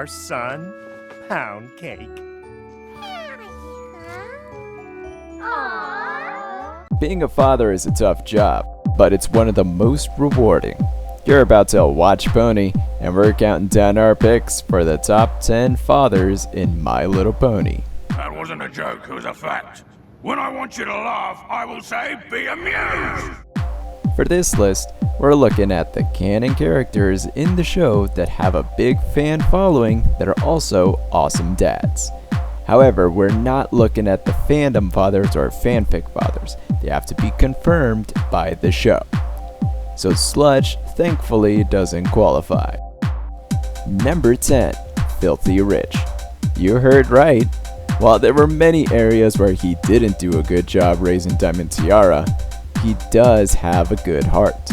our son, Pound Cake. Aww. Being a father is a tough job, but it's one of the most rewarding. You're about to watch Pony, and we're counting down our picks for the top 10 fathers in My Little Pony. That wasn't a joke, it was a fact. When I want you to laugh, I will say, be amused! For this list, we're looking at the canon characters in the show that have a big fan following that are also awesome dads. However, we're not looking at the fandom fathers or fanfic fathers. They have to be confirmed by the show. So Sludge, thankfully, doesn't qualify. Number 10, Filthy Rich. You heard right. While there were many areas where he didn't do a good job raising Diamond Tiara, he does have a good heart.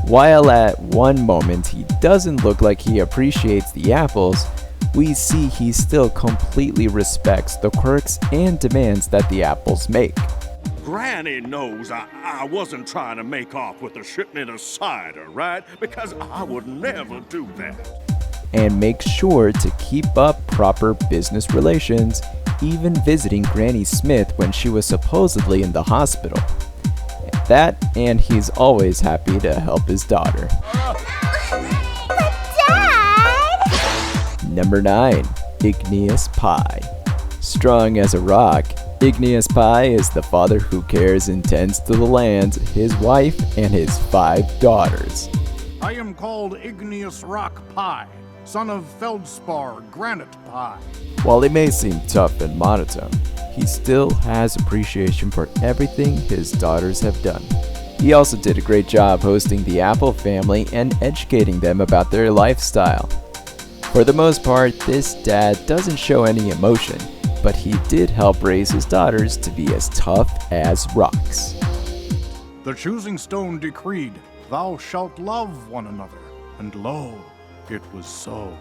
While at one moment he doesn't look like he appreciates the apples, we see he still completely respects the quirks and demands that the apples make. Granny knows I wasn't trying to make off with a shipment of cider, right? Because I would never do that. And makes sure to keep up proper business relations, even visiting Granny Smith when she was supposedly in the hospital. That, and he's always happy to help his daughter. But Dad! Number 9, Igneous Pie. Strong as a rock, Igneous Pie is the father who cares and tends to the land, his wife, and his 5 daughters. I am called Igneous Rock Pie, son of Feldspar Granite Pie. While he may seem tough and monotone, he still has appreciation for everything his daughters have done. He also did a great job hosting the Apple family and educating them about their lifestyle. For the most part, this dad doesn't show any emotion, but he did help raise his daughters to be as tough as rocks. The choosing stone decreed, "Thou shalt love one another," and lo, it was so.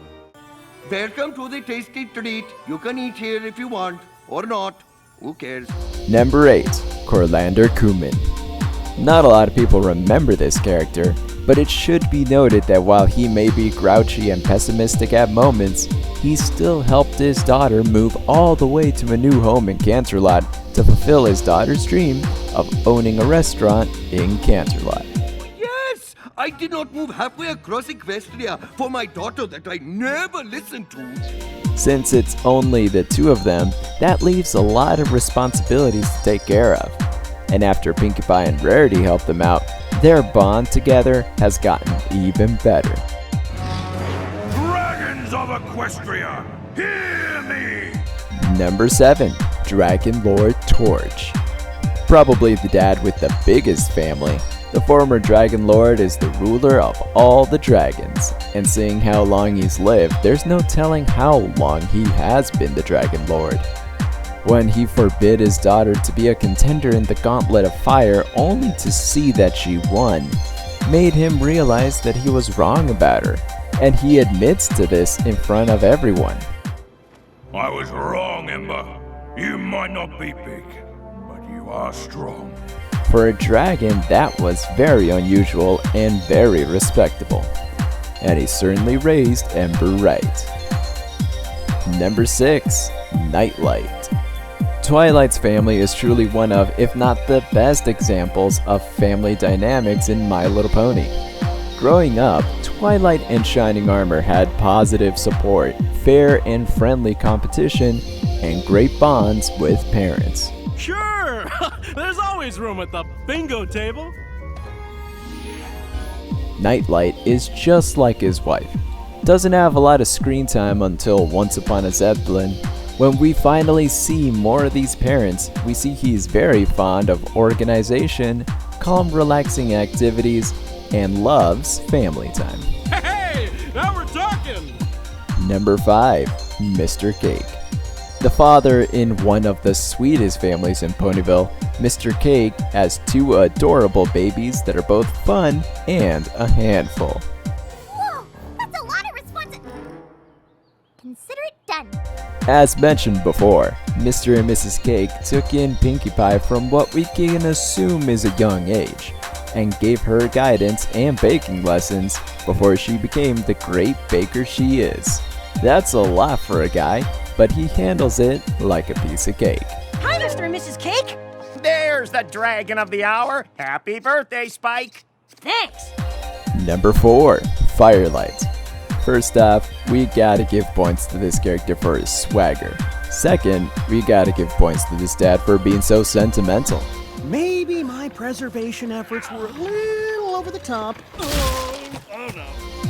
Welcome to the tasty treat. You can eat here if you want, or not. Who cares? Number 8, Colander Cumin. Not a lot of people remember this character, but it should be noted that while he may be grouchy and pessimistic at moments, he still helped his daughter move all the way to a new home in Canterlot to fulfill his daughter's dream of owning a restaurant in Canterlot. Yes! I did not move halfway across Equestria for my daughter that I never listened to. Since it's only the 2 of them, that leaves a lot of responsibilities to take care of. And after Pinkie Pie and Rarity helped them out, their bond together has gotten even better. Dragons of Equestria, hear me! Number 7, Dragon Lord Torch. Probably the dad with the biggest family, the former Dragon Lord is the ruler of all the dragons, and seeing how long he's lived, there's no telling how long he has been the Dragon Lord. When he forbid his daughter to be a contender in the Gauntlet of Fire only to see that she won, made him realize that he was wrong about her, and he admits to this in front of everyone. I was wrong, Ember. You might not be big, but you are strong. For a dragon, that was very unusual and very respectable, and he certainly raised Ember right. Number 6, Nightlight. Twilight's family is truly one of, if not the best examples of family dynamics in My Little Pony. Growing up, Twilight and Shining Armour had positive support, fair and friendly competition, and great bonds with parents. Sure! There's always room at the bingo table! Nightlight is just like his wife. Doesn't have a lot of screen time until Once Upon a Zeppelin. When we finally see more of these parents, we see he's very fond of organization, calm, relaxing activities, and loves family time. Hey, now we're talking! Number 5, Mr. Cake. The father in one of the sweetest families in Ponyville, Mr. Cake has 2 adorable babies that are both fun and a handful. Whoa, that's a lot of responsibility. Consider it done. As mentioned before, Mr. and Mrs. Cake took in Pinkie Pie from what we can assume is a young age, and gave her guidance and baking lessons before she became the great baker she is. That's a lot for a guy, but he handles it like a piece of cake. Hi, Mr. and Mrs. Cake. There's the dragon of the hour. Happy birthday, Spike. Thanks. Number 4, Firelight. First off, we gotta give points to this character for his swagger. Second, we gotta give points to this dad for being so sentimental. Maybe my preservation efforts were a little over the top.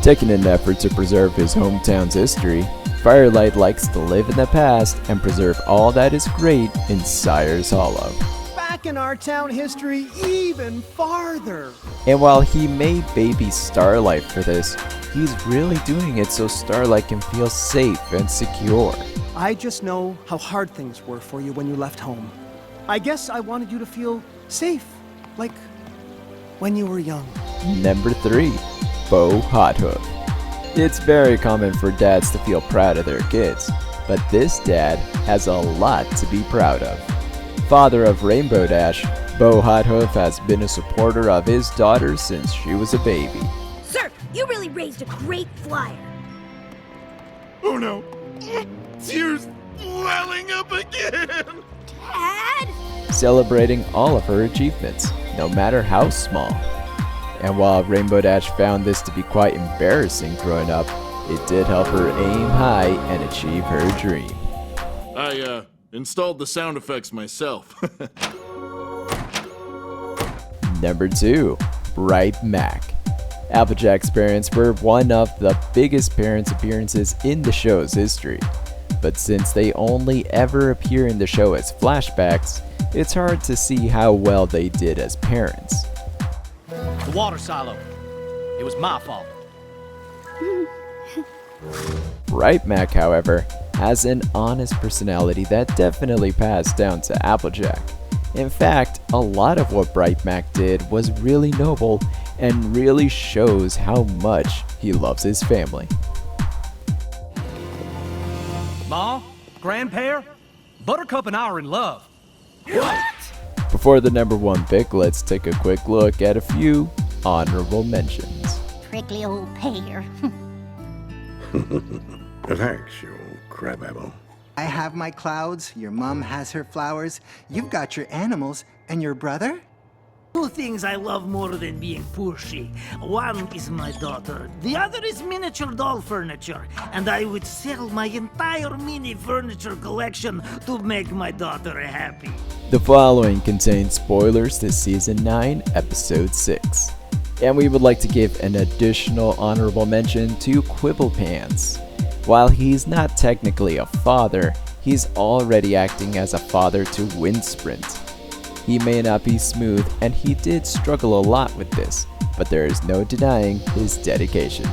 Taking an effort to preserve his hometown's history, Firelight likes to live in the past and preserve all that is great in Sire's Hollow. Back in our town history even farther. And while he may baby Starlight for this, he's really doing it so Starlight can feel safe and secure. I just know how hard things were for you when you left home. I guess I wanted you to feel safe, like when you were young. Number 3, Bo Hothoof. It's very common for dads to feel proud of their kids, but this dad has a lot to be proud of. Father of Rainbow Dash, Bo Hothoof has been a supporter of his daughter since she was a baby. Sir, you really raised a great flyer. Oh no! Tears welling up again! Dad? Celebrating all of her achievements, no matter how small. And while Rainbow Dash found this to be quite embarrassing growing up, it did help her aim high and achieve her dream. I installed the sound effects myself. Number 2, Bright Mac. Applejack's parents were one of the biggest parents appearances in the show's history. But since they only ever appear in the show as flashbacks, it's hard to see how well they did as parents. The water silo. It was my fault. Bright Mac, however, has an honest personality that definitely passed down to Applejack. In fact, a lot of what Bright Mac did was really noble and really shows how much he loves his family. Ma, Grandpa, Buttercup and I are in love. What? Before the number 1 pick, let's take a quick look at a few honorable mentions. Prickly old Pear. Thanks, you old crabapple. I have my clouds, your mom has her flowers, you've got your animals, and your brother? Two things I love more than being pushy. One is my daughter, the other is miniature doll furniture, and I would sell my entire mini furniture collection to make my daughter happy. The following contains spoilers to Season 9, Episode 6. And we would like to give an additional honorable mention to Quibble Pants. While he's not technically a father, he's already acting as a father to Windsprint. He may not be smooth, and he did struggle a lot with this, but there is no denying his dedication.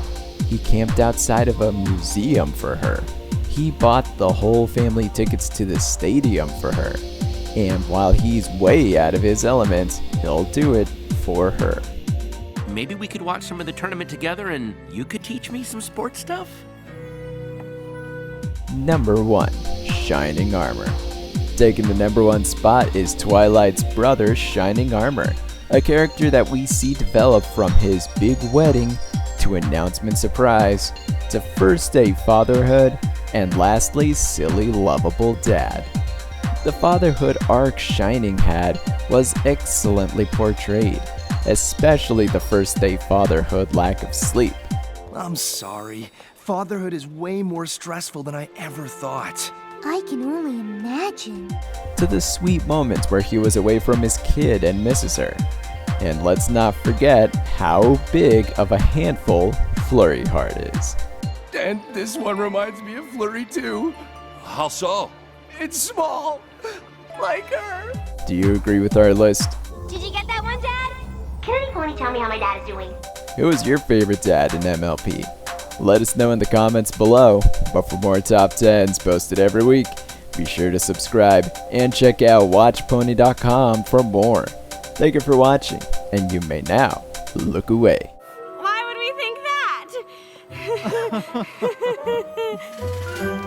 He camped outside of a museum for her. He bought the whole family tickets to the stadium for her. And while he's way out of his element, he'll do it for her. Maybe we could watch some of the tournament together and you could teach me some sports stuff? Number 1, Shining Armour. Taking the number 1 spot is Twilight's brother, Shining Armour, a character that we see develop from his big wedding to announcement surprise to first day fatherhood and lastly silly lovable dad. The fatherhood arc Shining had was excellently portrayed, especially the first day fatherhood lack of sleep. I'm sorry. Fatherhood is way more stressful than I ever thought. I can only imagine. To the sweet moments where he was away from his kid and misses her. And let's not forget how big of a handful Flurry Heart is. And this one reminds me of Flurry too. How so? It's small, like her. Do you agree with our list? Did you get that one, Dad? Can any pony tell me how my dad is doing? Who is your favorite dad in MLP? Let us know in the comments below. But for more top 10s posted every week, be sure to subscribe and check out WatchPony.com for more. Thank you for watching, and you may now look away. Why would we think that?